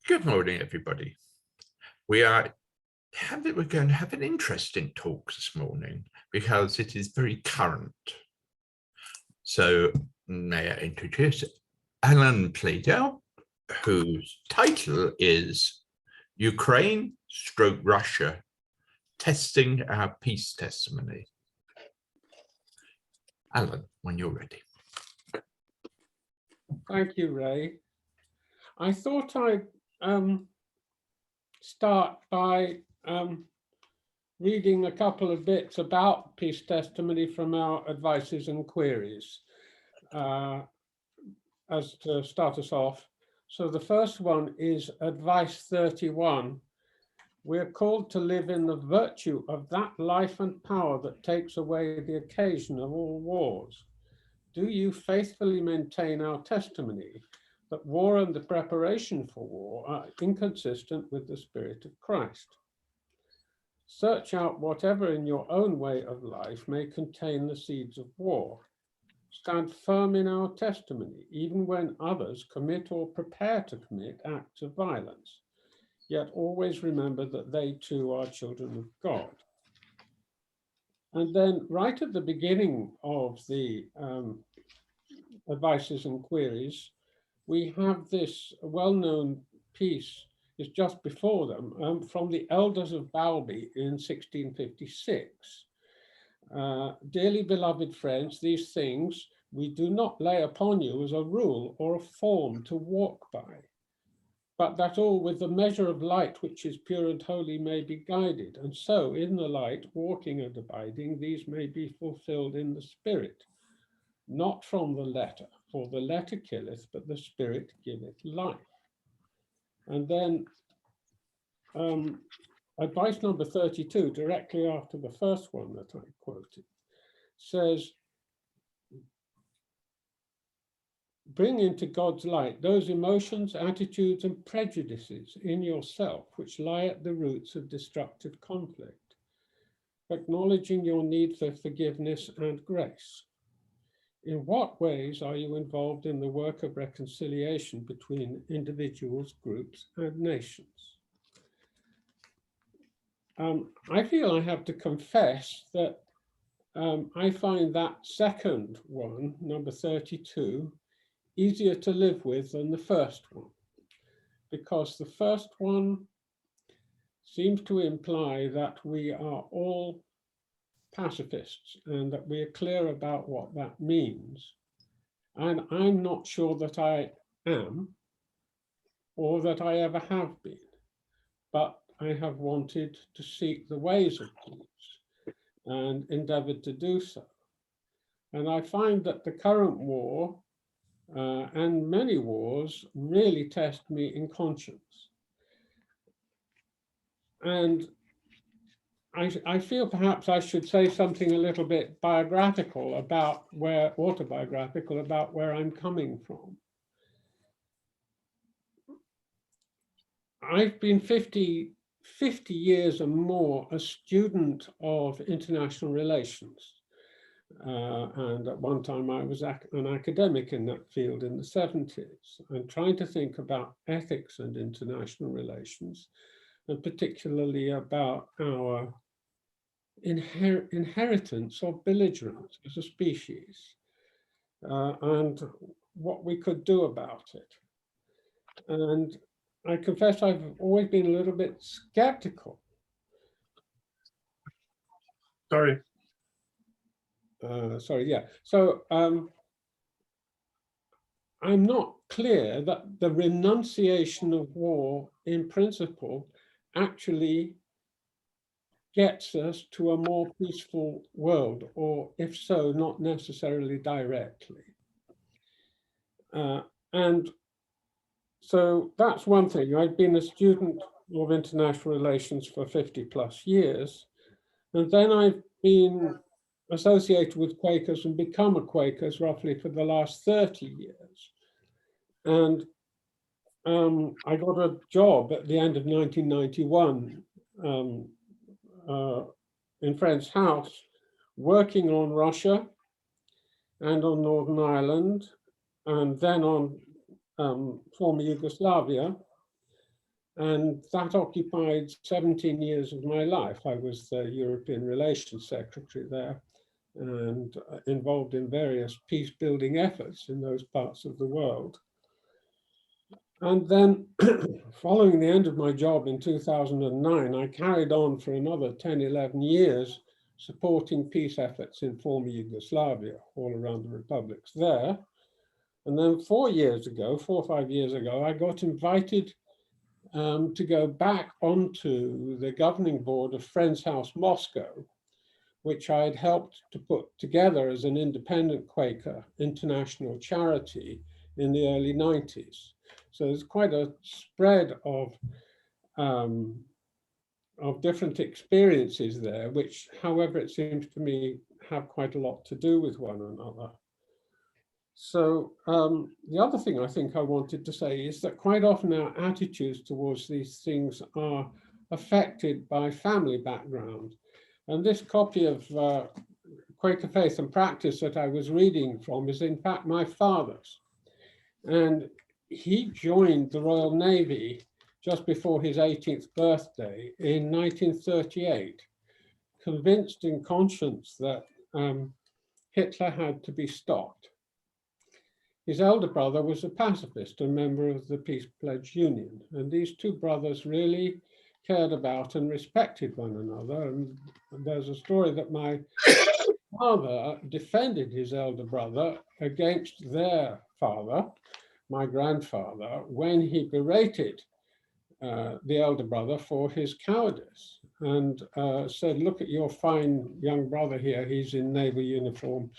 Good morning, everybody. We're going to have an interesting talk this morning because it is very current. So may I introduce Alan Pleydell, whose title is Ukraine/Russia, Testing Our Peace Testimony. Alan, when you're ready. Thank you, Ray. I thought I'd start by reading a couple of bits about peace testimony from our advices and queries as to start us off. So the first one is Advice 31. We're called to live in the virtue of that life and power that takes away the occasion of all wars. Do you faithfully maintain our testimony that war and the preparation for war are inconsistent with the spirit of Christ? Search out whatever in your own way of life may contain the seeds of war. Stand firm in our testimony, even when others commit or prepare to commit acts of violence. Yet always remember that they too are children of God. And then right at the beginning of the advices and queries, we have this well-known piece, it's just before them, from the elders of Balby in 1656. Dearly beloved friends, these things we do not lay upon you as a rule or a form to walk by, but that all with the measure of light which is pure and holy may be guided, and so in the light, walking and abiding, these may be fulfilled in the spirit, not from the letter, for the letter killeth, but the spirit giveth life. And then advice number 32, directly after the first one that I quoted, says, bring into God's light those emotions, attitudes, and prejudices in yourself which lie at the roots of destructive conflict, acknowledging your need for forgiveness and grace. In what ways are you involved in the work of reconciliation between individuals, groups, and nations? I feel I have to confess that I find that second one, number 32, easier to live with than the first one, because the first one seems to imply that we are all pacifists and that we are clear about what that means. And I'm not sure that I am, or that I ever have been, but I have wanted to seek the ways of peace and endeavored to do so. And I find that the current war and many wars really test me in conscience. And I feel perhaps I should say something a little bit autobiographical about where I'm coming from. I've been 50 years or more a student of international relations. And at one time I was an academic in that field in the 70s, and trying to think about ethics and international relations, and particularly about our inheritance of belligerence as a species, and what we could do about it. And I confess I've always been a little bit skeptical. Sorry, yeah. So I'm not clear that the renunciation of war in principle actually gets us to a more peaceful world, or if so, not necessarily directly. And so that's one thing. I've been a student of international relations for 50+ years, and then I've been associated with Quakers and become a Quaker roughly for the last 30 years. And I got a job at the end of 1991 in Friend's house, working on Russia and on Northern Ireland, and then on former Yugoslavia. And that occupied 17 years of my life. I was the European Relations Secretary there and involved in various peace building efforts in those parts of the world. And then following the end of my job in 2009, I carried on for another 10, 11 years supporting peace efforts in former Yugoslavia, all around the republics there. And then 4 or 5 years ago, I got invited to go back onto the governing board of Friends House Moscow, which I'd helped to put together as an independent Quaker international charity in the early 90s. So there's quite a spread of different experiences there, which, however, it seems to me, have quite a lot to do with one another. So the other thing I think I wanted to say is that quite often our attitudes towards these things are affected by family background. And this copy of Quaker Faith and Practice that I was reading from is in fact my father's. And he joined the Royal Navy just before his 18th birthday in 1938, convinced in conscience that Hitler had to be stopped. His elder brother was a pacifist, a member of the Peace Pledge Union, and these two brothers really cared about and respected one another. And there's a story that my father defended his elder brother against their father, my grandfather, when he berated the elder brother for his cowardice and said, look at your fine young brother here, he's in naval uniform.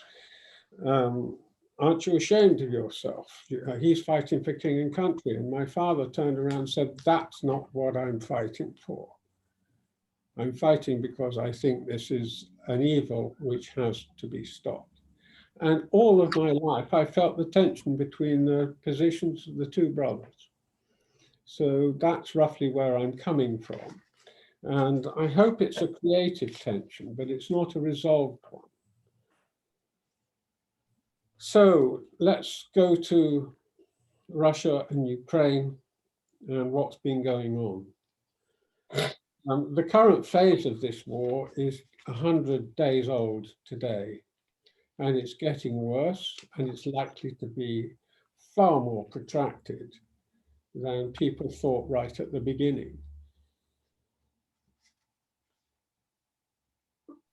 Aren't you ashamed of yourself? He's fighting for king and country. And my father turned around and said, that's not what I'm fighting for. I'm fighting because I think this is an evil which has to be stopped. And all of my life, I felt the tension between the positions of the two brothers. So that's roughly where I'm coming from. And I hope it's a creative tension, but it's not a resolved one. So let's go to Russia and Ukraine and what's been going on. The current phase of this war is 100 days old today, and it's getting worse, and it's likely to be far more protracted than people thought right at the beginning.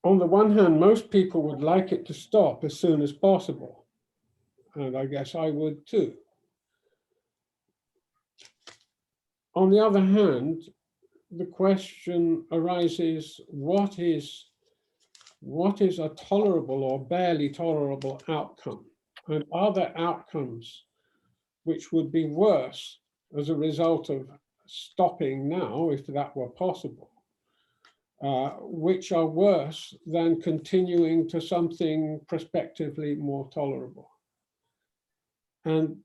On the one hand, most people would like it to stop as soon as possible, and I guess I would too. On the other hand, the question arises, what is a tolerable or barely tolerable outcome? And are there outcomes which would be worse as a result of stopping now, if that were possible, which are worse than continuing to something prospectively more tolerable? And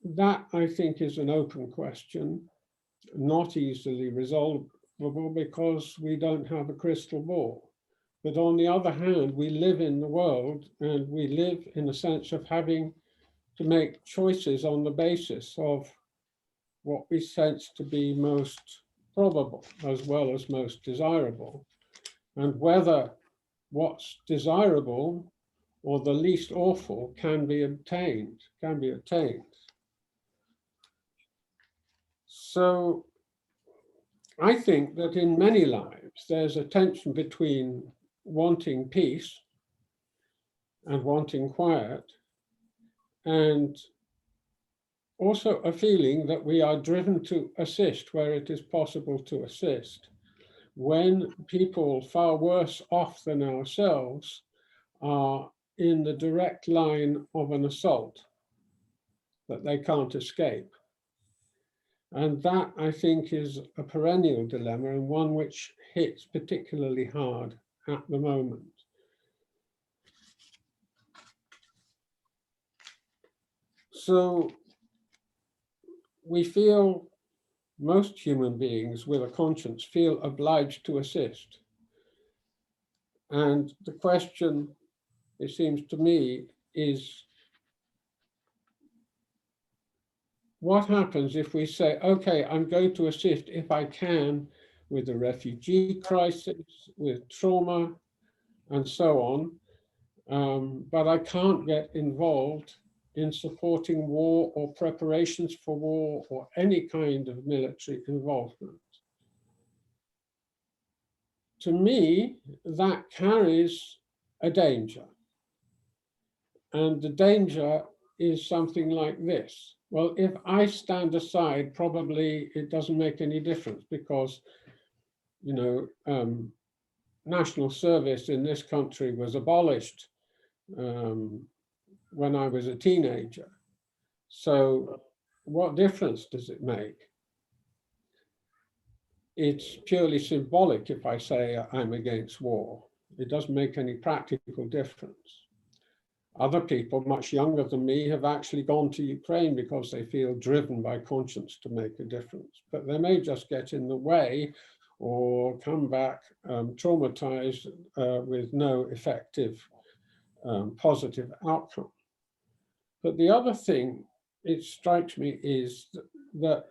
that, I think, is an open question, not easily resolvable because we don't have a crystal ball. But on the other hand, we live in the world and we live in a sense of having to make choices on the basis of what we sense to be most probable as well as most desirable, and whether what's desirable or the least awful can be attained. So I think that in many lives, there's a tension between wanting peace and wanting quiet, and also a feeling that we are driven to assist where it is possible to assist, when people far worse off than ourselves are in the direct line of an assault that they can't escape. And that, I think, is a perennial dilemma and one which hits particularly hard at the moment. So we feel, most human beings with a conscience feel obliged to assist. And the question, it seems to me, is what happens if we say, okay, I'm going to assist if I can with the refugee crisis, with trauma, and so on, but I can't get involved in supporting war or preparations for war or any kind of military involvement. To me, that carries a danger. And the danger is something like this. Well, if I stand aside, probably it doesn't make any difference because, you know, national service in this country was abolished when I was a teenager. So what difference does it make? It's purely symbolic if I say I'm against war. It doesn't make any practical difference. Other people much younger than me have actually gone to Ukraine because they feel driven by conscience to make a difference, but they may just get in the way or come back traumatized with no effective positive outcome. But the other thing, it strikes me, is that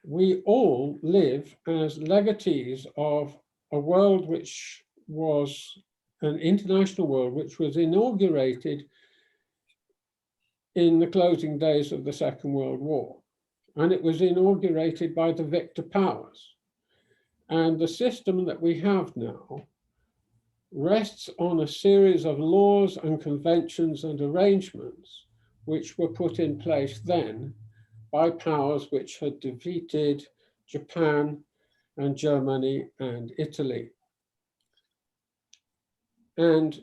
we all live as legatees of a world which was an international world which was inaugurated in the closing days of the Second World War. And it was inaugurated by the victor powers. And the system that we have now rests on a series of laws and conventions and arrangements which were put in place then by powers which had defeated Japan and Germany and Italy. And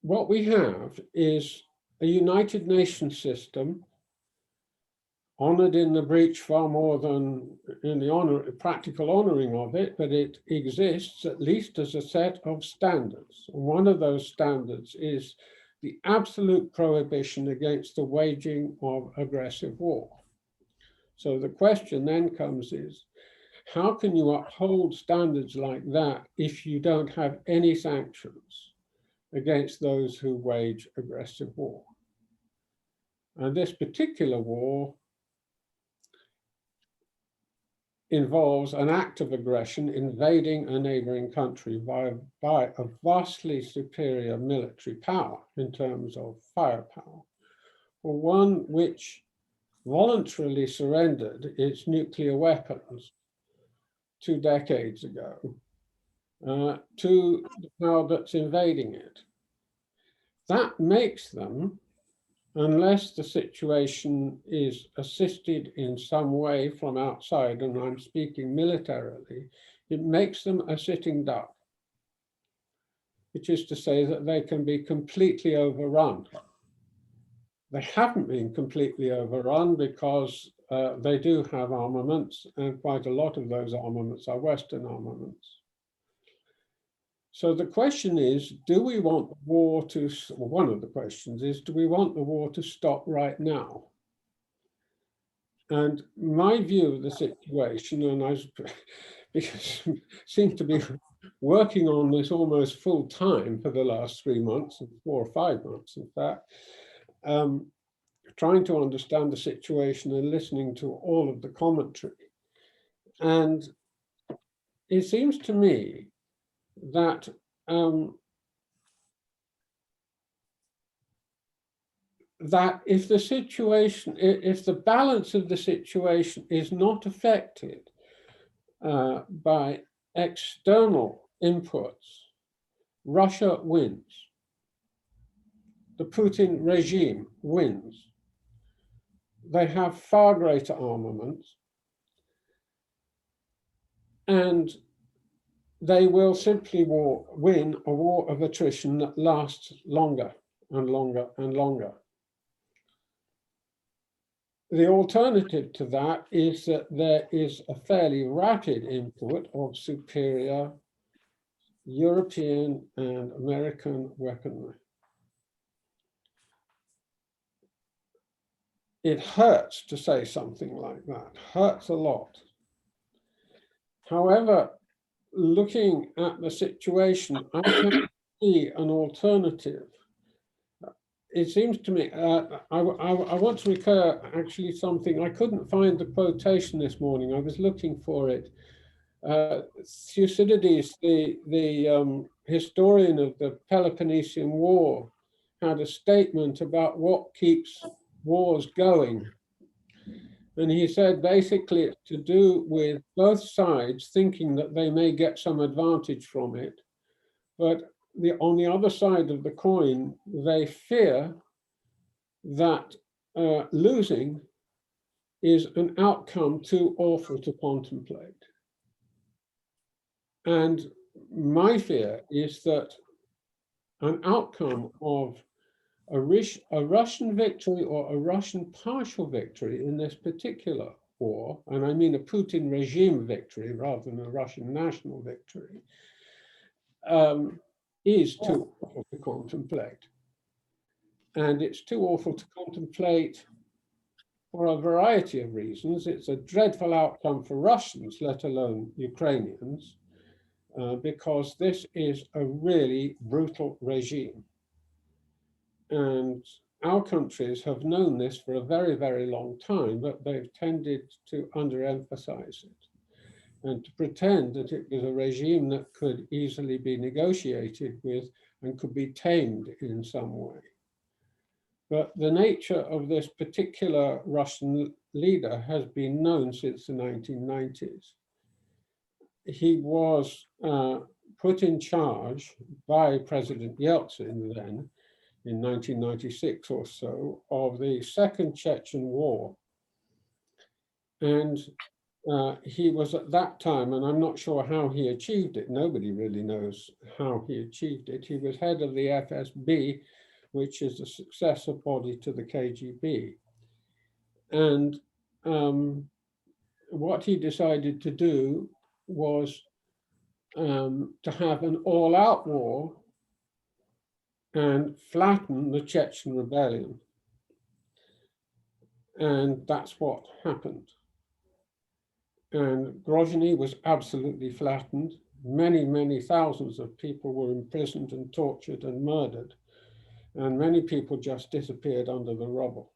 what we have is a United Nations system honored in the breach far more than in the practical honoring of it, but it exists at least as a set of standards. One of those standards is the absolute prohibition against the waging of aggressive war. So the question then comes is, how can you uphold standards like that if you don't have any sanctions against those who wage aggressive war? And this particular war involves an act of aggression invading a neighboring country by a vastly superior military power in terms of firepower, or one which voluntarily surrendered its nuclear weapons 2 decades ago to the power that's invading it. That makes them, unless the situation is assisted in some way from outside, and I'm speaking militarily, it makes them a sitting duck, which is to say that they can be completely overrun. They haven't been completely overrun because they do have armaments, and quite a lot of those armaments are Western armaments. So the question is, do we want the war to, well, one of the questions is, do we want the war to stop right now? And my view of the situation, and I seem to be working on this almost full time for the last 3 months, 4 or 5 months, in fact, trying to understand the situation and listening to all of the commentary. And it seems to me that that if the balance of the situation is not affected by external inputs, Russia wins. The Putin regime wins. They have far greater armaments, and they will simply win a war of attrition that lasts longer and longer and longer. The alternative to that is that there is a fairly rapid input of superior European and American weaponry. It hurts to say something like that, hurts a lot. However, looking at the situation, I can see an alternative it seems to me, I want to recur actually something. I couldn't find the quotation this morning. I was looking for it. Thucydides, the historian of the Peloponnesian War, had a statement about what keeps wars going. And he said basically it's to do with both sides thinking that they may get some advantage from it, but on the other side of the coin, they fear that losing is an outcome too awful to contemplate. And my fear is that an outcome of a Russian victory or a Russian partial victory in this particular war, and I mean a Putin regime victory rather than a Russian national victory, is too awful to contemplate. And it's too awful to contemplate for a variety of reasons. It's a dreadful outcome for Russians, let alone Ukrainians, because this is a really brutal regime. And our countries have known this for a very, very long time, but they've tended to underemphasize it and to pretend that it was a regime that could easily be negotiated with and could be tamed in some way. But the nature of this particular Russian leader has been known since the 1990s. He was put in charge by President Yeltsin then, in 1996 or so, of the Second Chechen War. And he was at that time, and I'm not sure how he achieved it, nobody really knows how he achieved it. He was head of the FSB, which is the successor body to the KGB. And what he decided to do was to have an all-out war and flatten the Chechen rebellion. And that's what happened. And Grozny was absolutely flattened. Many, many thousands of people were imprisoned and tortured and murdered. And many people just disappeared under the rubble.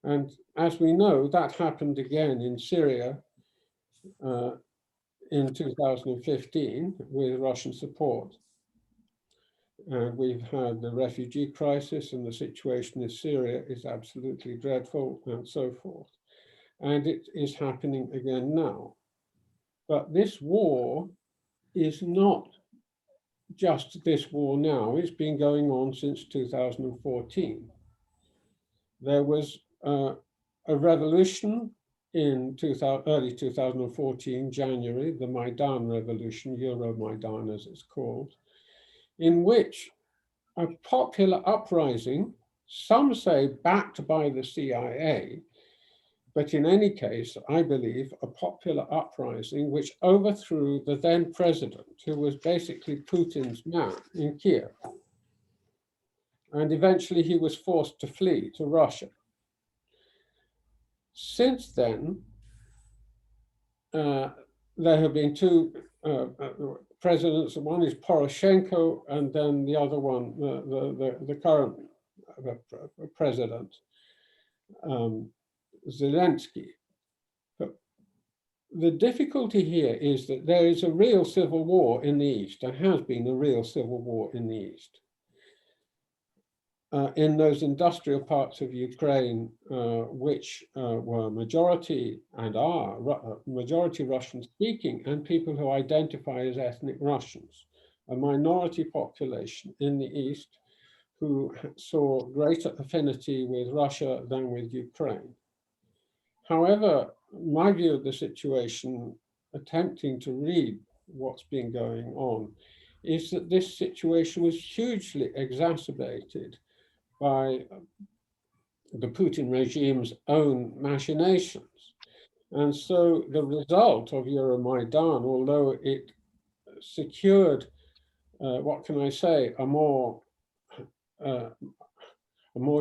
And as we know, that happened again in Syria in 2015 with Russian support. And we've had the refugee crisis, and the situation in Syria is absolutely dreadful, and so forth. And it is happening again now. But this war is not just this war now. It's been going on since 2014. There was a revolution in early 2014, January, the Maidan Revolution, Euromaidan as it's called, in which a popular uprising, some say backed by the CIA, but in any case, I believe a popular uprising which overthrew the then president, who was basically Putin's man in Kiev. And eventually he was forced to flee to Russia. Since then, there have been two presidents. One is Poroshenko, and then the other one, the current president, Zelensky. But the difficulty here is that there is a real civil war in the East. There has been a real civil war in the East. In those industrial parts of Ukraine, which were majority and are majority Russian speaking, and people who identify as ethnic Russians, a minority population in the East who saw greater affinity with Russia than with Ukraine. However, my view of the situation, attempting to read what's been going on, is that this situation was hugely exacerbated by the Putin regime's own machinations. And so the result of Euromaidan, although it secured, what can I say, a more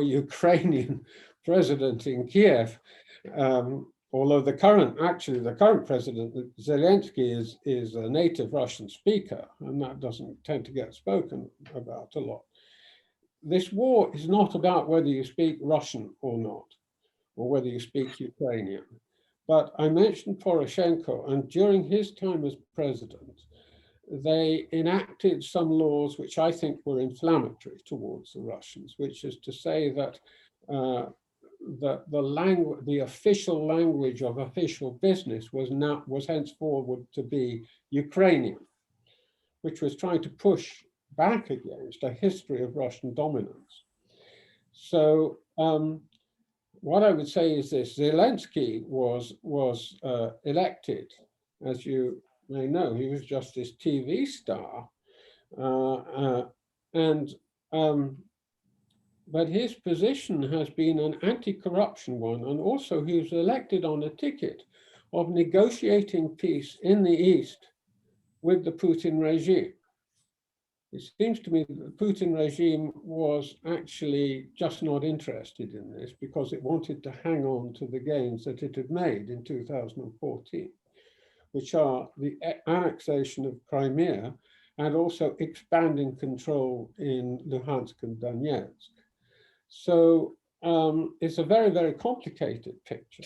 Ukrainian president in Kiev, although the current president, Zelensky, is a native Russian speaker, and that doesn't tend to get spoken about a lot. this war is not about whether you speak Russian or not, or whether you speak Ukrainian. But I mentioned Poroshenko, and during his time as president, they enacted some laws which I think were inflammatory towards the Russians, which is to say that the official language of official business was henceforward to be Ukrainian, which was trying to push back against a history of Russian dominance. So what I would say is this: Zelensky was elected, as you may know. He was just this TV star, but his position has been an anti-corruption one, and also he was elected on a ticket of negotiating peace in the East with the Putin regime. It seems to me that the Putin regime was actually just not interested in this because it wanted to hang on to the gains that it had made in 2014, which are the annexation of Crimea and also expanding control in Luhansk and Donetsk. So it's a very, very complicated picture.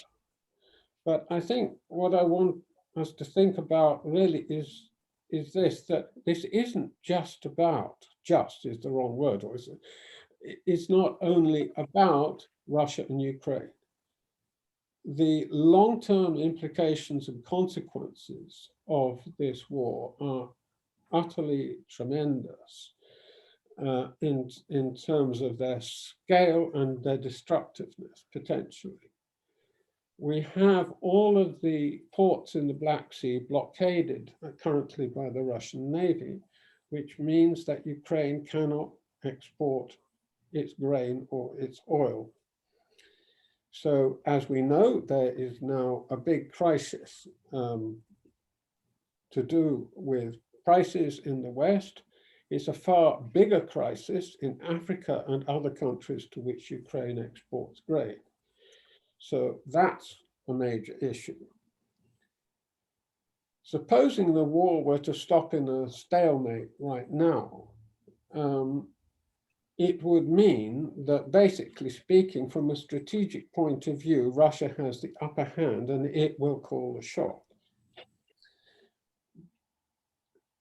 But I think what I want us to think about really is this, that this isn't just about, just is the wrong word, or it's not only about Russia and Ukraine. The long-term implications and consequences of this war are utterly tremendous in terms of their scale and their destructiveness, potentially. We have all of the ports in the Black Sea blockaded currently by the Russian Navy, which means that Ukraine cannot export its grain or its oil. So as we know, there is now a big crisis to do with prices in the West. It's a far bigger crisis in Africa and other countries to which Ukraine exports grain. So that's a major issue. Supposing the war were to stop in a stalemate right now, it would mean that, basically speaking, from a strategic point of view, Russia has the upper hand and it will call the shot.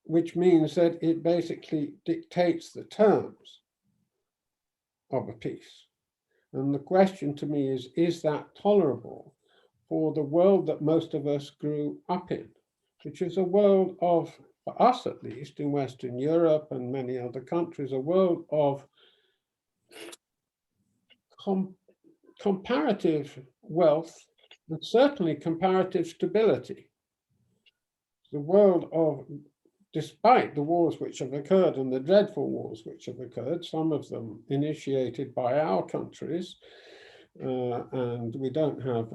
Which means that it basically dictates the terms of a peace. And the question to me is that tolerable for the world that most of us grew up in, which is a world of, for us at least, in Western Europe and many other countries, a world of comparative wealth and certainly comparative stability. The world of, despite the wars which have occurred and the dreadful wars which have occurred, some of them initiated by our countries, and we don't have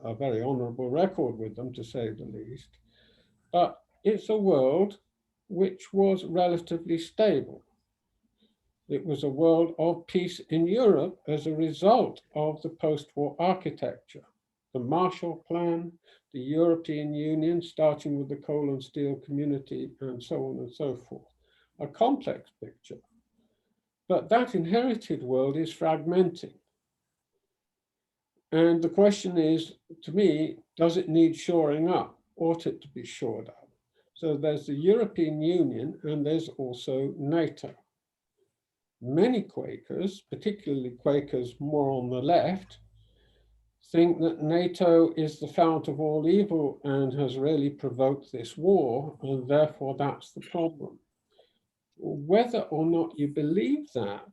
a very honorable record with them, to say the least. But it's a world which was relatively stable. It was a world of peace in Europe as a result of the post-war architecture, the Marshall Plan, the European Union, starting with the coal and steel community, and so on and so forth. A complex picture. But that inherited world is fragmenting. And the question is, to me, does it need shoring up? Ought it to be shored up? So there's the European Union and there's also NATO. Many Quakers, particularly Quakers more on the left, think that NATO is the fount of all evil and has really provoked this war, and therefore that's the problem. Whether or not you believe that,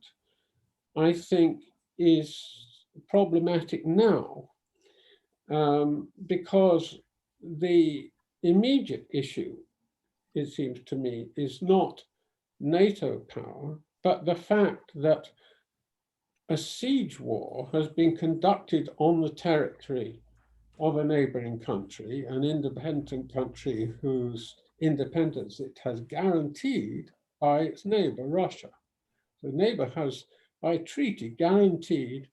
I think, is problematic now, because the immediate issue, it seems to me, is not NATO power, but the fact that a siege war has been conducted on the territory of a neighboring country, an independent country whose independence it has guaranteed by its neighbor, Russia. The neighbor has, by treaty, guaranteed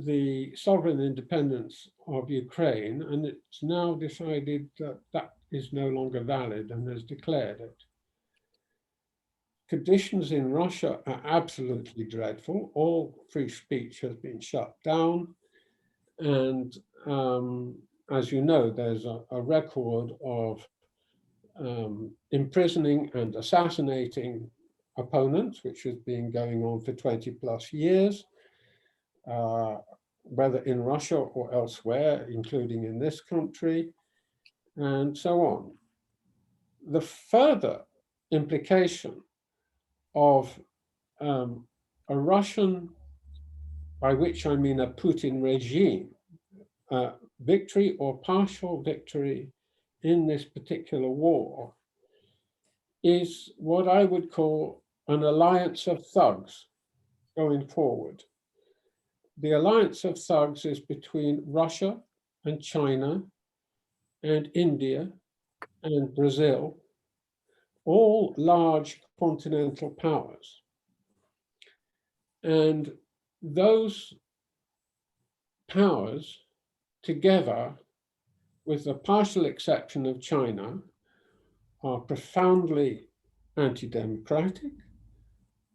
the sovereign independence of Ukraine, and it's now decided that that is no longer valid and has declared it. conditions in Russia are absolutely dreadful. All free speech has been shut down. And as you know, there's a record of imprisoning and assassinating opponents, which has been going on for 20 plus years, whether in Russia or elsewhere, including in this country, and so on. The further implication of a Russian, by which I mean a Putin regime, victory or partial victory in this particular war is what I would call an alliance of thugs going forward. The alliance of thugs is between Russia and China and India and Brazil, all large continental powers. And those powers, together, with the partial exception of China, are profoundly anti-democratic,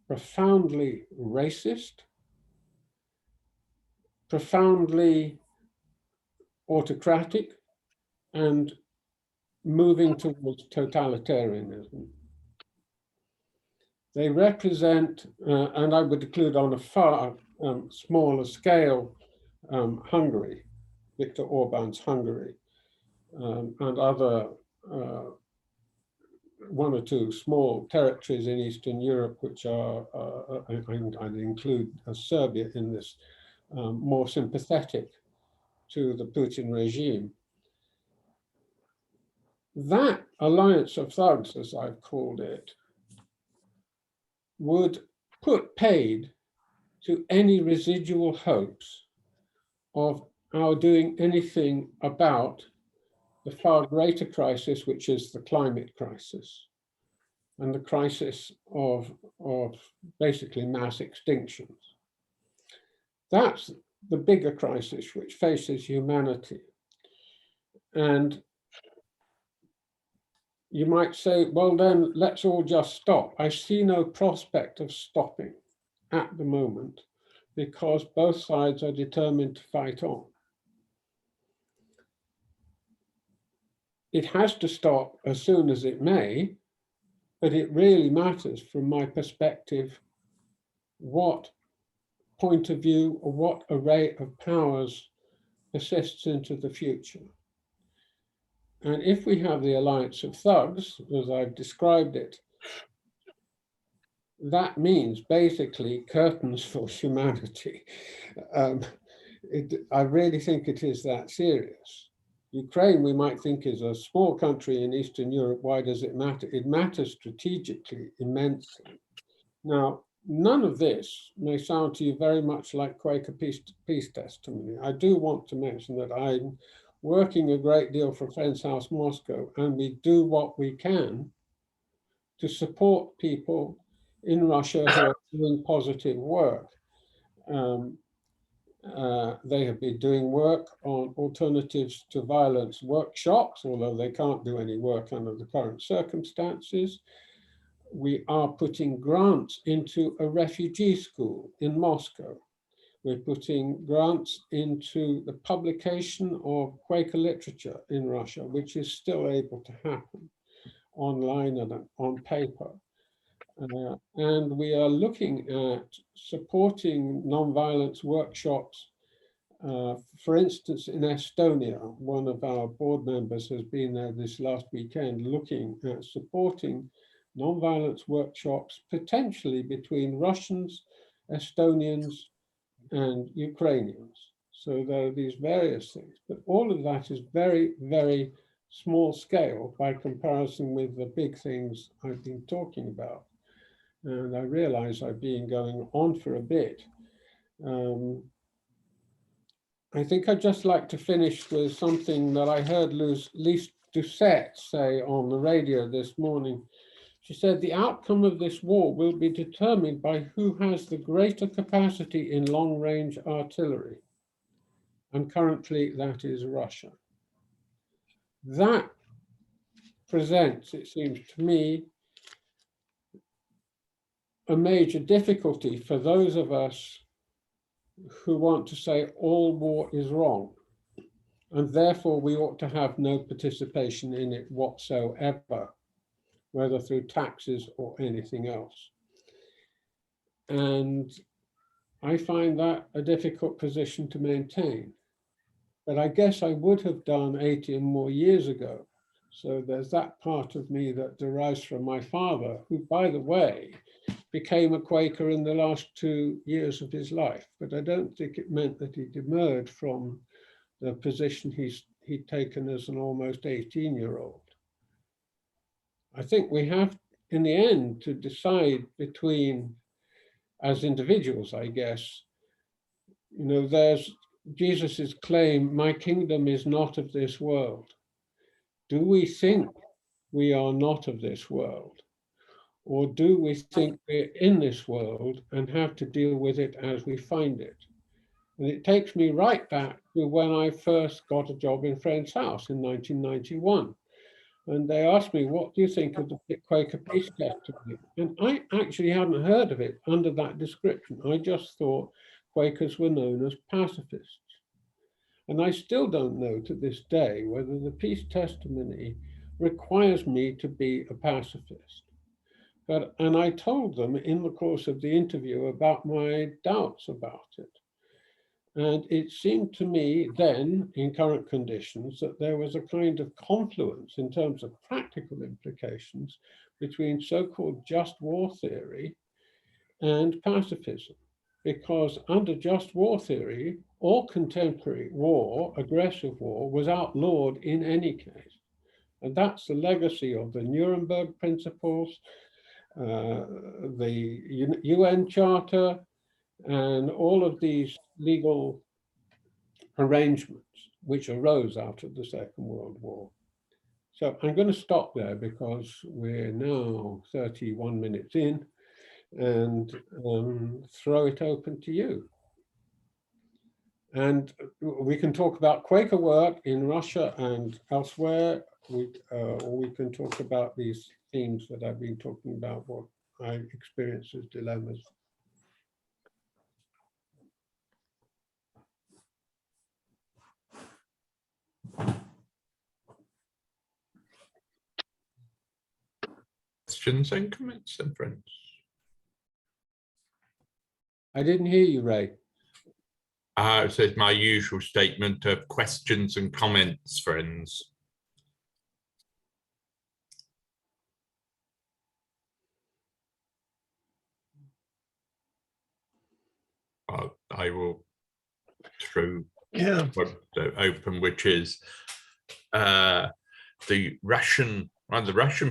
profoundly racist, profoundly autocratic, and moving towards totalitarianism. They represent, and I would include on a far smaller scale, Hungary, Viktor Orban's Hungary, and other one or two small territories in Eastern Europe, which are, I'd include Serbia in this, more sympathetic to the Putin regime. That alliance of thugs, as I've called it, would put paid to any residual hopes of our doing anything about the far greater crisis, which is the climate crisis and the crisis of basically mass extinctions. That's the bigger crisis which faces humanity. And you might say, well, then let's all just stop. I see no prospect of stopping at the moment because both sides are determined to fight on. It has to stop as soon as it may, but it really matters from my perspective what point of view or what array of powers persists into the future. And if we have the alliance of thugs, as I've described it, that means basically curtains for humanity. I really think it is that serious. Ukraine, we might think, is a small country in Eastern Europe. Why does it matter? It matters strategically immensely. Now, none of this may sound to you very much like Quaker peace testimony. I do want to mention that I'm working a great deal for Friends House Moscow, and we do what we can to support people in Russia who are doing positive work. They have been doing work on alternatives to violence workshops, although they can't do any work under the current circumstances. We are putting grants into a refugee school in Moscow. We're putting grants into the publication of Quaker literature in Russia, which is still able to happen online and on paper. And we are looking at supporting nonviolence workshops. For instance, in Estonia, one of our board members has been there this last weekend looking at supporting nonviolence workshops, potentially between Russians, Estonians, and Ukrainians. So there are these various things, but all of that is very, very small scale by comparison with the big things I've been talking about. And I realize I've been going on for a bit. I think I'd just like to finish with something that I heard Lise Doucette say on the radio this morning. She said, the outcome of this war will be determined by who has the greater capacity in long-range artillery. And currently that is Russia. That presents, it seems to me, a major difficulty for those of us who want to say all war is wrong, and therefore we ought to have no participation in it whatsoever, whether through taxes or anything else. And I find that a difficult position to maintain. But I guess I would have done 80 and more years ago. So there's that part of me that derives from my father, who, by the way, became a Quaker in the last 2 years of his life. But I don't think it meant that he demurred from the position he'd taken as an almost 18-year-old. I think we have, in the end, to decide between, as individuals, I guess, you know, there's Jesus's claim, my kingdom is not of this world. Do we think we are not of this world? Or do we think we're in this world and have to deal with it as we find it? And it takes me right back to when I first got a job in Friend's House in 1991. And they asked me, what do you think of the Quaker Peace Testimony? And I actually hadn't heard of it under that description. I just thought Quakers were known as pacifists. And I still don't know to this day whether the peace testimony requires me to be a pacifist. And I told them in the course of the interview about my doubts about it. And it seemed to me then, in current conditions, that there was a kind of confluence in terms of practical implications between so-called just war theory and pacifism. Because under just war theory, all contemporary war, aggressive war, was outlawed in any case. And that's the legacy of the Nuremberg Principles, the UN Charter, and all of these legal arrangements which arose out of the Second World War. So I'm going to stop there because we're now 31 minutes in, and throw it open to you. And we can talk about Quaker work in Russia and elsewhere, or we can talk about these themes that I've been talking about, what I experience as dilemmas. Questions and comments, then, friends? I didn't hear you, Ray. It says my usual statement of questions and comments, friends. I will throw open, which is the Russian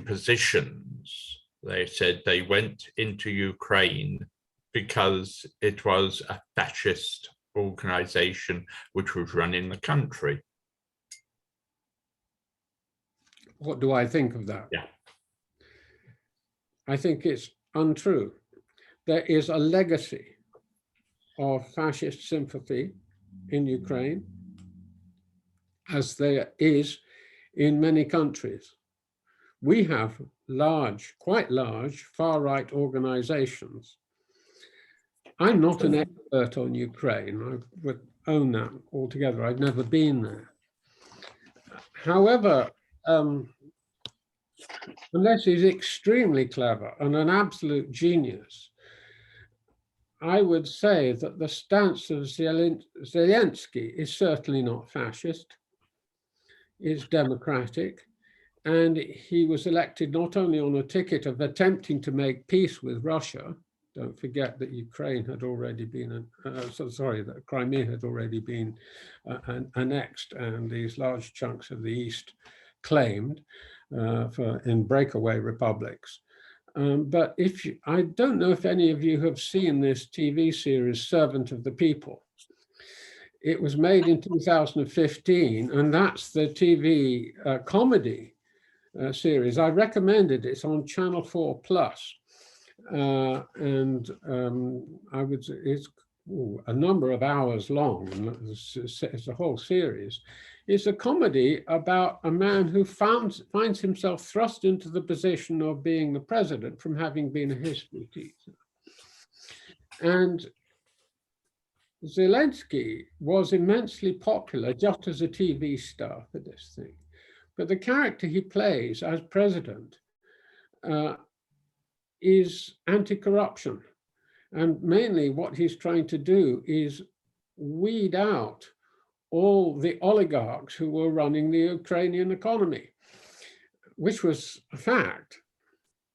positions. They said they went into Ukraine because it was a fascist organization which was running the country. What do I think of that? Yeah. I think it's untrue. There is a legacy of fascist sympathy in Ukraine, as there is in many countries. We have quite large, far-right organizations. I'm not an expert on Ukraine. I would own that altogether. I've never been there. However, unless he's extremely clever and an absolute genius, I would say that the stance of Zelensky is certainly not fascist. It's democratic. And he was elected not only on a ticket of attempting to make peace with Russia. Don't forget that Ukraine had already been, that Crimea had already been annexed, and these large chunks of the East claimed in breakaway republics. But I don't know if any of you have seen this TV series, Servant of the People. It was made in 2015, and that's the TV comedy series. I recommended it. It's on Channel 4 Plus. It's a number of hours long. It's a whole series. It's a comedy about a man who finds himself thrust into the position of being the president from having been a history teacher. And Zelensky was immensely popular just as a TV star for this thing. But the character he plays as president is anti-corruption. And mainly what he's trying to do is weed out all the oligarchs who were running the Ukrainian economy, which was a fact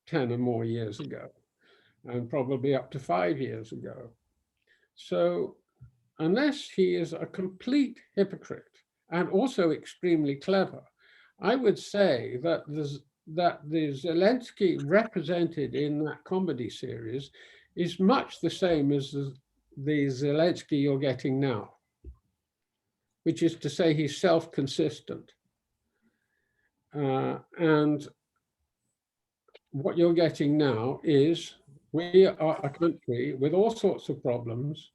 10 or more years ago, and probably up to 5 years ago. So unless he is a complete hypocrite and also extremely clever, I would say that the Zelensky represented in that comedy series is much the same as the Zelensky you're getting now, which is to say he's self-consistent. And what you're getting now is we are a country with all sorts of problems.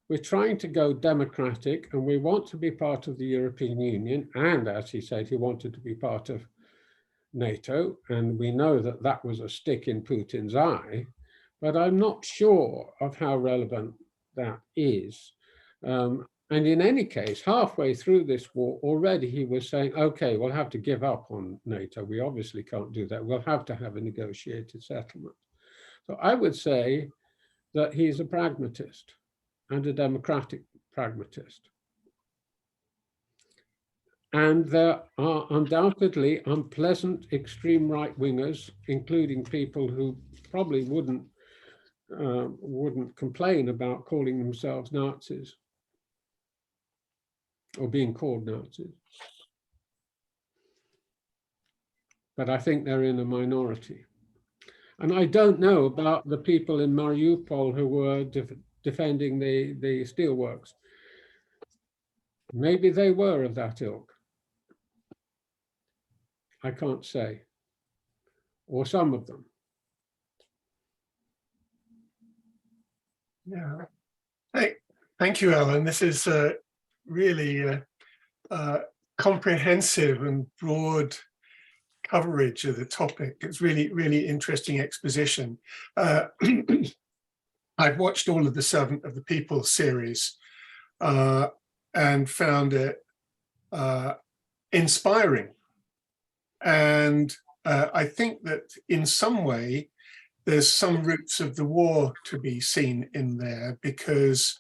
We're trying to go democratic and we want to be part of the European Union. And as he said, he wanted to be part of NATO. And we know that that was a stick in Putin's eye, but I'm not sure of how relevant that is. And in any case, halfway through this war, already he was saying, okay, we'll have to give up on NATO. We obviously can't do that. We'll have to have a negotiated settlement. So I would say that he's a pragmatist and a democratic pragmatist. And there are undoubtedly unpleasant extreme right-wingers, including people who probably wouldn't complain about calling themselves Nazis or being called Nazis. But I think they're in a minority. And I don't know about the people in Mariupol who were defending the steelworks. Maybe they were of that ilk. I can't say. Or some of them. Yeah. Hey, thank you, Alan. This is really comprehensive and broad coverage of the topic. It's really, really interesting exposition. I've watched all of the Servant of the People series and found it inspiring. And I think that in some way, there's some roots of the war to be seen in there, because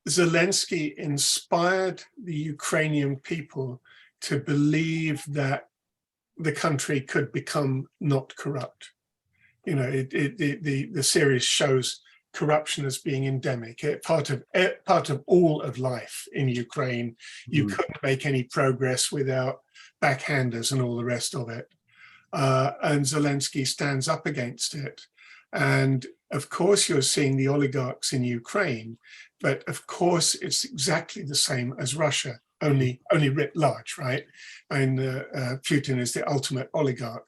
Zelensky inspired the Ukrainian people to believe that the country could become not corrupt. You know, the series shows corruption as being endemic, part of all of life in Ukraine. You couldn't make any progress without backhanders and all the rest of it. And Zelensky stands up against it. And of course, you're seeing the oligarchs in Ukraine, but of course, it's exactly the same as Russia, only writ large, right? And Putin is the ultimate oligarch,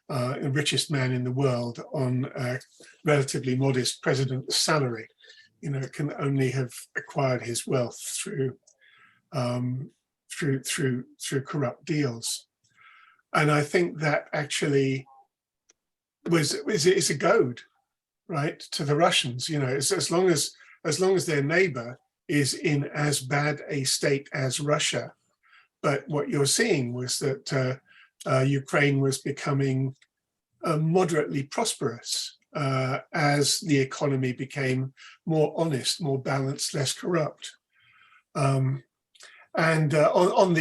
the richest man in the world on a relatively modest president's salary. You know, can only have acquired his wealth through corrupt deals. And I think that actually is a goad, right, to the Russians. You know, as long as their neighbor is in as bad a state as Russia. But what you're seeing was that Ukraine was becoming moderately prosperous as the economy became more honest, more balanced, less corrupt. And on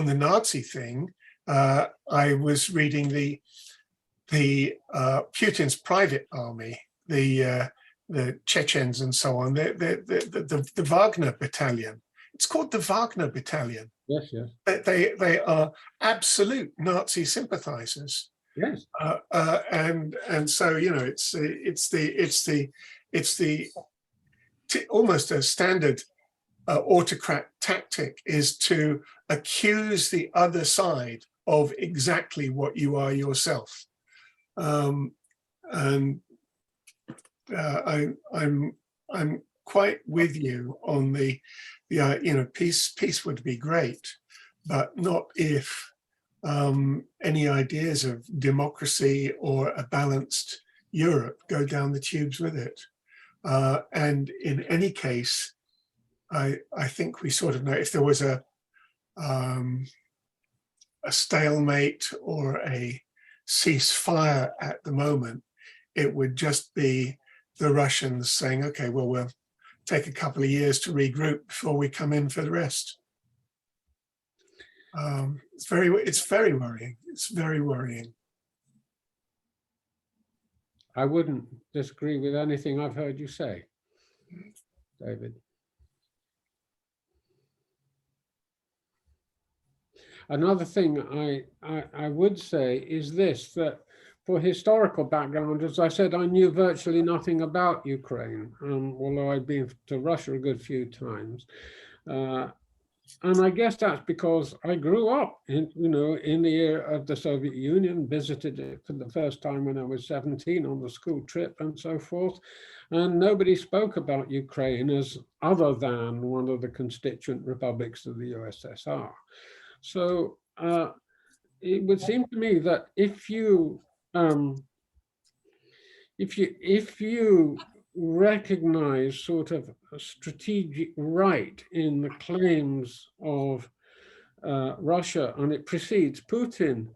the Nazi thing, I was reading the Putin's private army, the Chechens and so on, the Wagner battalion. It's called the Wagner battalion. Yes, yes. They are absolute Nazi sympathizers. Yes. And so, you know, it's almost a standard autocrat tactic is to accuse the other side of exactly what you are yourself. And I'm quite with you on the you know, peace would be great, but not if any ideas of democracy or a balanced Europe go down the tubes with it. And in any case, I think we sort of know if there was a stalemate or a ceasefire at the moment, it would just be the Russians saying, okay, well, we'll take a couple of years to regroup before we come in for the rest. It's very worrying. It's very worrying. I wouldn't disagree with anything I've heard you say, David. Another thing I would say is this, that for historical background, as I said, I knew virtually nothing about Ukraine, although I'd been to Russia a good few times. And I guess that's because I grew up in the era of the Soviet Union, visited it for the first time when I was 17 on the school trip and so forth. And nobody spoke about Ukraine as other than one of the constituent republics of the USSR. So it would seem to me that if you recognize sort of a strategic right in the claims of Russia, and it precedes Putin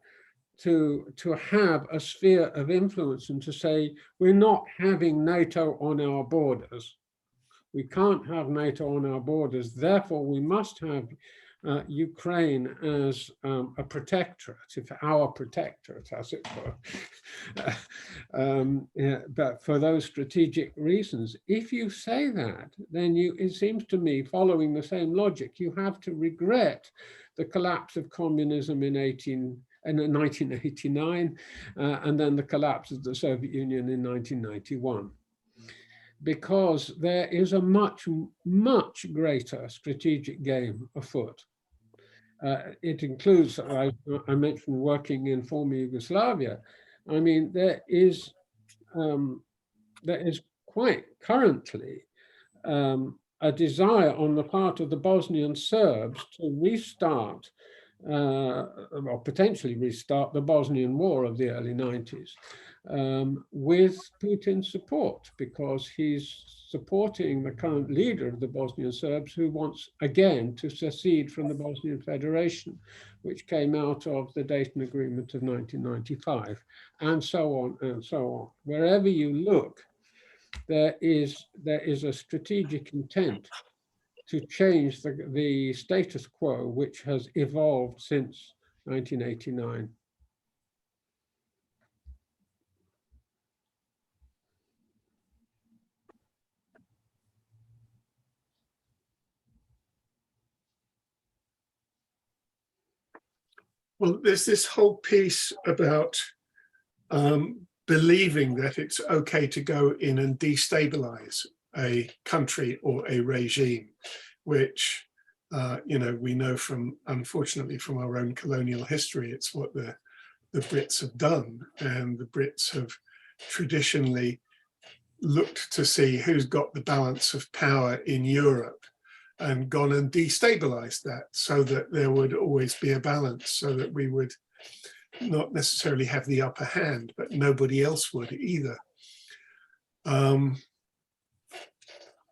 to have a sphere of influence and to say, we're not having NATO on our borders. We can't have NATO on our borders, therefore we must have Ukraine as a protectorate, if our protectorate, as it were, but for those strategic reasons. If you say that, then it seems to me, following the same logic, you have to regret the collapse of communism in 1989, and then the collapse of the Soviet Union in 1991. Because there is a much, much greater strategic game afoot. It includes, I mentioned working in former Yugoslavia. I mean, there is quite currently a desire on the part of the Bosnian Serbs to restart, or potentially restart, the Bosnian War of the early 90s. With Putin's support, because he's supporting the current leader of the Bosnian Serbs, who wants again to secede from the Bosnian Federation, which came out of the Dayton Agreement of 1995, and so on and so on. Wherever you look, there is a strategic intent to change the status quo, which has evolved since 1989. Well, there's this whole piece about believing that it's okay to go in and destabilize a country or a regime, which, we know from, unfortunately, from our own colonial history, it's what the Brits have done. And the Brits have traditionally looked to see who's got the balance of power in Europe and gone and destabilized that so that there would always be a balance, so that we would not necessarily have the upper hand, but nobody else would either.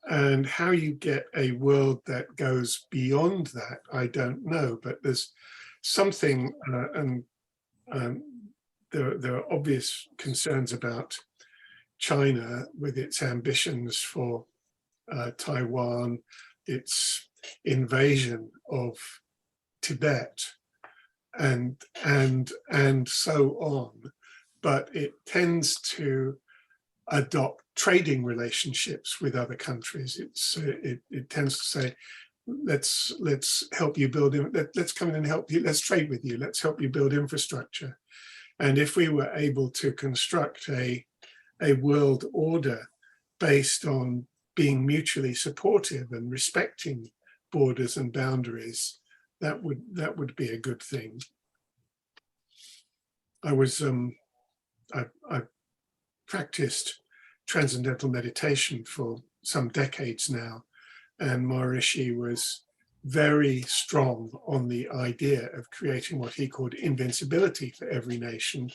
And how you get a world that goes beyond that, I don't know, but there's something, and there are obvious concerns about China with its ambitions for Taiwan, its invasion of Tibet, and so on, but it tends to adopt trading relationships with other countries. It tends to say, let's help you build, let's come in and help you, let's trade with you, let's help you build infrastructure. And if we were able to construct a world order based on being mutually supportive and respecting borders and boundaries, that would be a good thing. I practiced transcendental meditation for some decades now, and Maharishi was very strong on the idea of creating what he called invincibility for every nation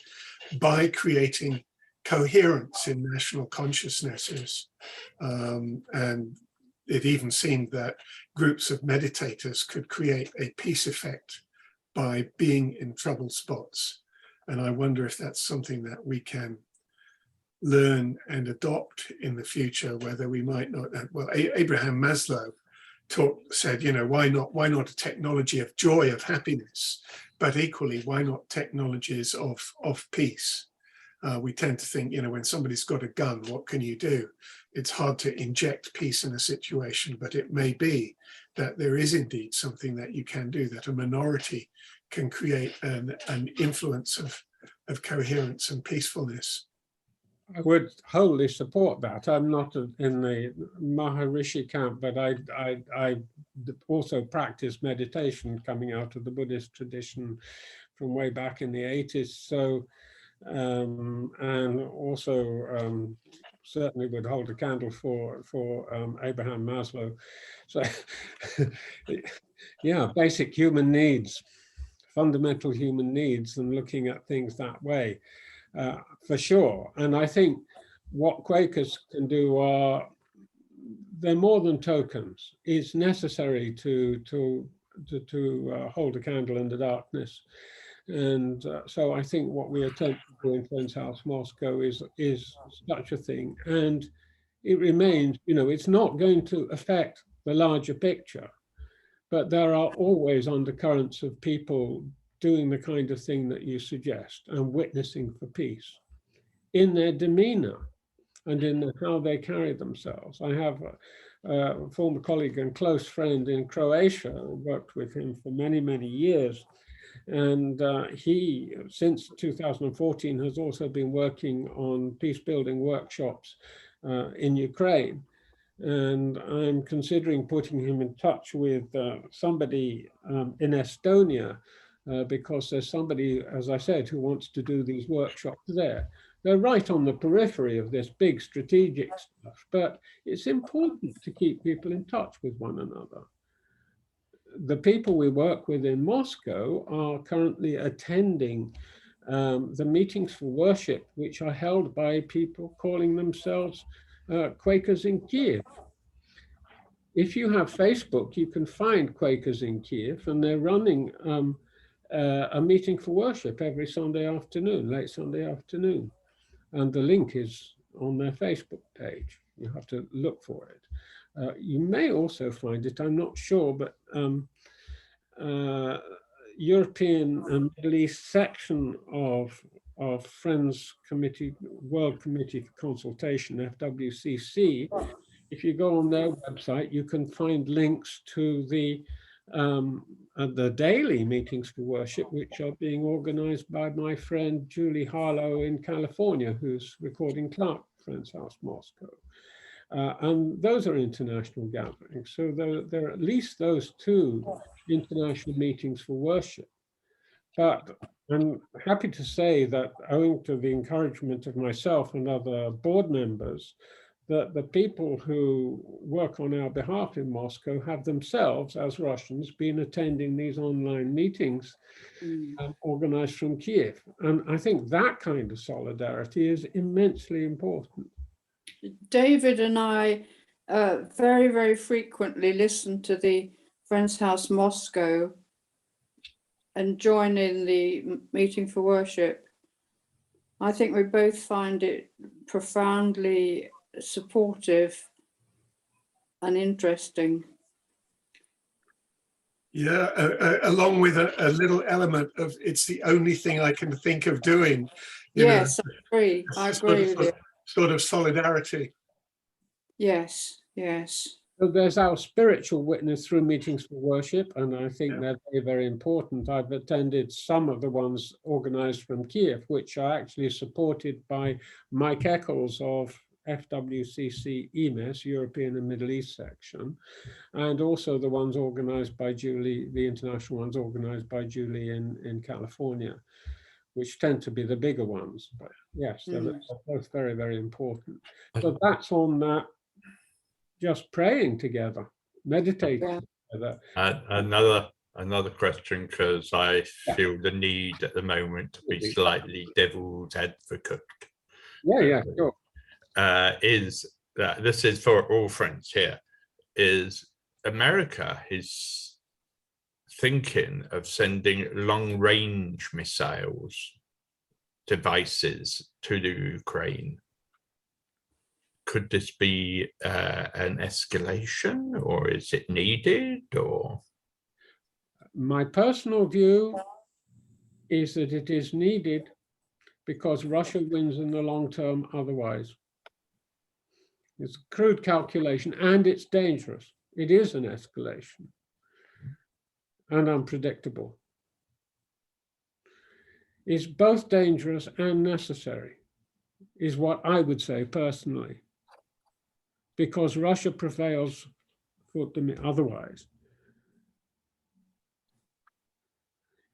by creating coherence in national consciousnesses. And it even seemed that groups of meditators could create a peace effect by being in trouble spots. And I wonder if that's something that we can learn and adopt in the future, whether we might not. Well, Abraham Maslow said, you know, why not a technology of joy, of happiness, but equally, why not technologies of peace? We tend to think, you know, when somebody's got a gun, what can you do? It's hard to inject peace in a situation, but it may be that there is indeed something that you can do, that a minority can create an influence of coherence and peacefulness. I would wholly support that. I'm not in the Maharishi camp, but I also practice meditation coming out of the Buddhist tradition from way back in the 80s. So, and also certainly would hold a candle for Abraham Maslow. So, yeah, basic human needs, fundamental human needs, and looking at things that way. For sure. And I think what Quakers can do are, they're more than tokens. It's necessary to hold a candle in the darkness. And so I think what we attempt to do in Friends House Moscow is such a thing. And it remains, you know, it's not going to affect the larger picture, but there are always undercurrents of people doing the kind of thing that you suggest and witnessing for peace in their demeanor and in how they carry themselves. I have a former colleague and close friend in Croatia, worked with him for many, many years. And he, since 2014, has also been working on peace building workshops in Ukraine. And I'm considering putting him in touch with somebody in Estonia, because there's somebody, as I said, who wants to do these workshops there. They're right on the periphery of this big strategic stuff, but it's important to keep people in touch with one another. The people we work with in Moscow are currently attending the meetings for worship, which are held by people calling themselves Quakers in Kiev. If you have Facebook, you can find Quakers in Kiev, and they're running a meeting for worship every Sunday afternoon, late Sunday afternoon. And the link is on their Facebook page. You have to look for it. You may also find it, I'm not sure, but European and Middle East section of Friends Committee, World Committee for Consultation, FWCC. If you go on their website, you can find links to the daily meetings for worship, which are being organized by my friend Julie Harlow in California, who's recording Clark, Friends House Moscow. And those are international gatherings. So there are at least those two international meetings for worship. But I'm happy to say that owing to the encouragement of myself and other board members, that the people who work on our behalf in Moscow have themselves, as Russians, been attending these online meetings organized from Kiev. And I think that kind of solidarity is immensely important. David and I very, very frequently listen to the Friends House Moscow and join in the meeting for worship. I think we both find it profoundly supportive and interesting. Yeah, along with a little element of it's the only thing I can think of doing. Yes, I agree. I agree with you. Sort of solidarity. Yes, yes. So there's our spiritual witness through meetings for worship, and I think they're very, very important. I've attended some of the ones organized from Kiev, which are actually supported by Mike Eccles of FWCC EMES, European and Middle East section, and also the ones organized by Julie, the international ones organized by Julie in California, which tend to be the bigger ones. But yes, they're both very, very important. So that's on that. Just praying together, meditating. Another question, because I feel the need at the moment to be slightly devil's advocate. Yeah, sure. Is that this is for all friends here? Is America is thinking of sending long-range missiles devices to the Ukraine? Could this be an escalation, or is it needed? Or my personal view is that it is needed because Russia wins in the long term otherwise. It's a crude calculation, and it's dangerous. It is an escalation and unpredictable. It's both dangerous and necessary, is what I would say personally, because Russia prevails for them otherwise.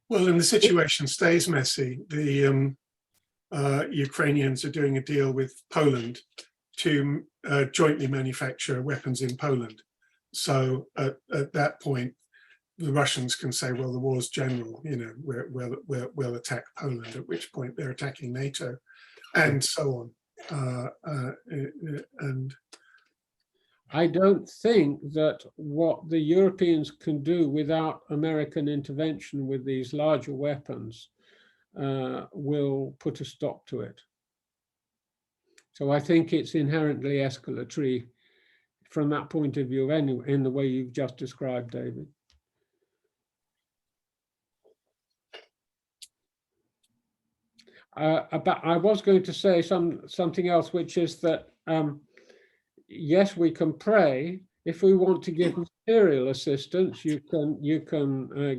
Well, and the situation stays messy. The Ukrainians are doing a deal with Poland to jointly manufacture weapons in Poland. So at that point, the Russians can say, well, the war's general, you know, we'll attack Poland, at which point they're attacking NATO, and so on. And I don't think that what the Europeans can do without American intervention with these larger weapons will put a stop to it. So I think it's inherently escalatory from that point of view, anyway, in the way you've just described, David. But I was going to say something else, which is that yes, we can pray. If we want to give material assistance, you can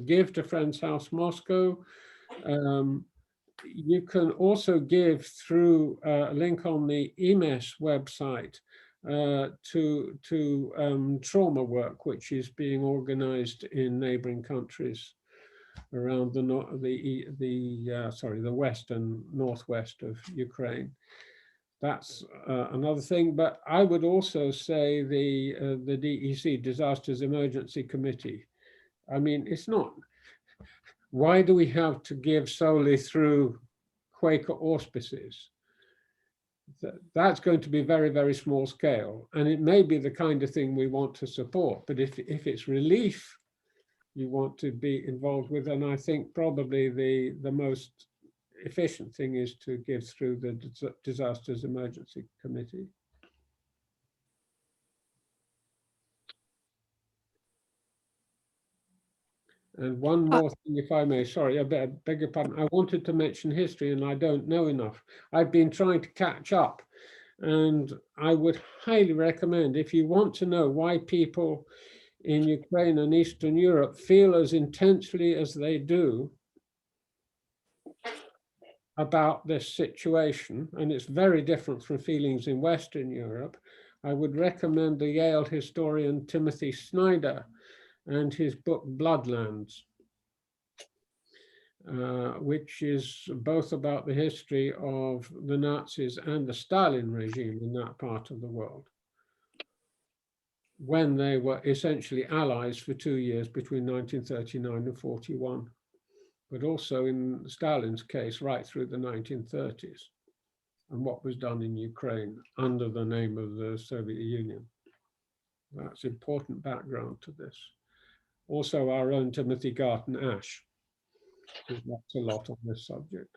give to Friends House Moscow. You can also give through a link on the EMES website to trauma work, which is being organized in neighboring countries around the west and northwest of Ukraine. That's another thing. But I would also say the DEC, Disasters Emergency Committee. I mean, it's not. Why do we have to give solely through Quaker auspices? That's going to be very, very small scale, and it may be the kind of thing we want to support. But if it's relief you want to be involved with, and I think probably the most efficient thing is to give through the Disasters Emergency Committee. And one more thing, if I may, sorry, I beg your pardon. I wanted to mention history, and I don't know enough. I've been trying to catch up, and I would highly recommend, if you want to know why people in Ukraine and Eastern Europe feel as intensely as they do about this situation, and it's very different from feelings in Western Europe, I would recommend the Yale historian Timothy Snyder and his book Bloodlands, which is both about the history of the Nazis and the Stalin regime in that part of the world, when they were essentially allies for 2 years between 1939 and 41, but also in Stalin's case, right through the 1930s, and what was done in Ukraine under the name of the Soviet Union. That's important background to this. Also, our own Timothy Garton Ash has wrote a lot on this subject.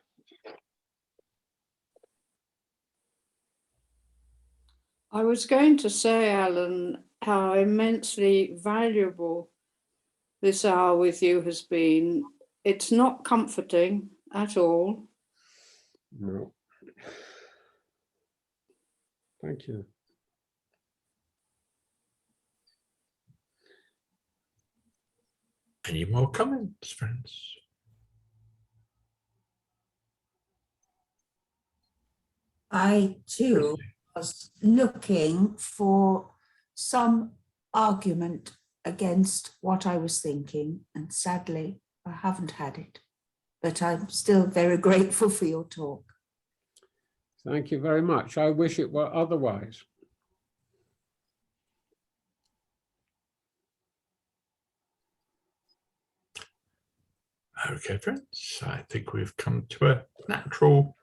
I was going to say, Alan, how immensely valuable this hour with you has been. It's not comforting at all. No. Thank you. any more comments, friends? I too was looking for some argument against what I was thinking, and sadly, I haven't had it. But I'm still very grateful for your talk. Thank you very much. I wish it were otherwise. Okay, friends, I think we've come to a natural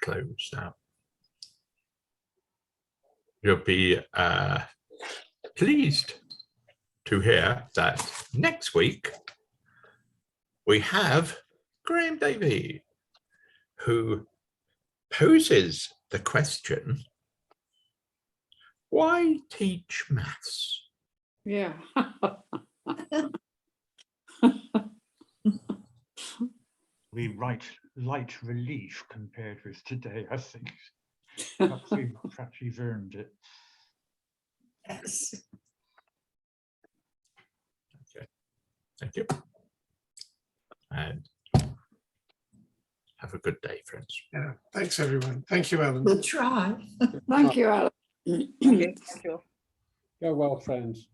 close now. You'll be pleased to hear that next week we have Graham Davey, who poses the question, why teach maths? Yeah. We write light relief compared with today, I think. Perhaps we've earned it. Yes. Okay, thank you. And have a good day, friends. Yeah, thanks everyone. Thank you, Alan. We'll try. Thank you, Alan. Thank you. Go well, friends.